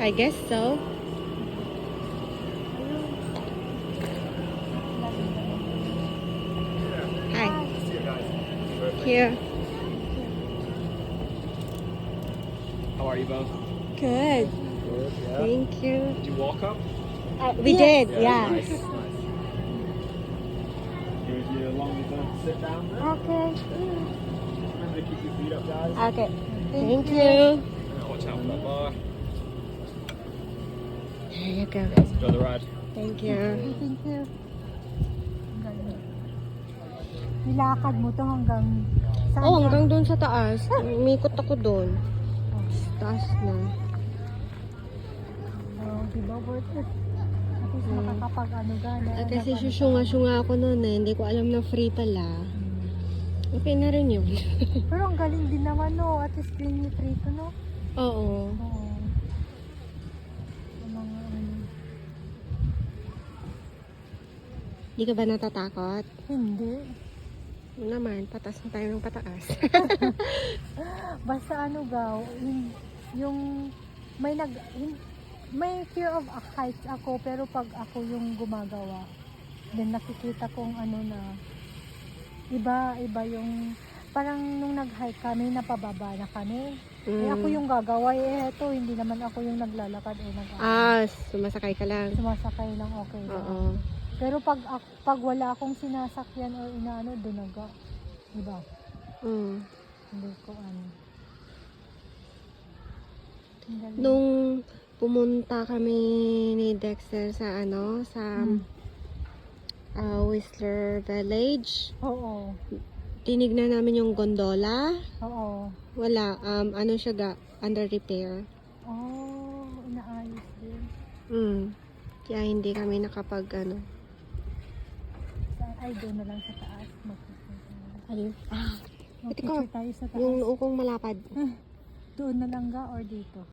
I guess so. Hi. Here. How are you both? Good. Good, yeah. Thank you. Did you walk up? We did, yeah. Nice, nice. Give you a long enough to sit down there. Okay. Remember to keep your feet up, guys. Okay. Thank you. Watch out for that bar. There you go. Enjoy the ride. Thank you. Thank you. Nilakad mo to hanggang saan? Oh, hanggang doon sa taas. Umikot ako doon. Taas na. Oh, diba worth it? At least makakapag ano gana. Kasi susunga-sunga ako noon eh. Hindi ko alam na free pala. Okay na rin yun. Pero ang galing din naman no. At least clean free to no. Oo. Oo. Ang mga ano. Hindi ka ba natatakot? Hindi. Ano naman, patas na tayo ng pataas. Basta ano gaw. Yung may fear of heights ako. Pero pag ako yung gumagawa. Then nakikita kong ano na. Iba yung parang nung nag-hike kami, napababa na kami. Eh ako yung gagawa, eto, hindi naman ako yung naglalakad o Sumasakay ka lang. sumasakay lang, okay lang. Oo. Pero pag wala akong sinasakyan o inaano, dunaga. Diba? Mm. Hindi ko ano. Ang galing. Nung pumunta kami ni Dexter sa Whistler Village, Oo. tinignan namin yung gondola. Oo. Wala, ano siya under repair. Oh, inaayos din. Kaya hindi kami nakapag Ay, doon na lang sa taas. Ayun. Mag-picture tayo sa taas. Yung noo kong malapad. Doon na lang ga or dito?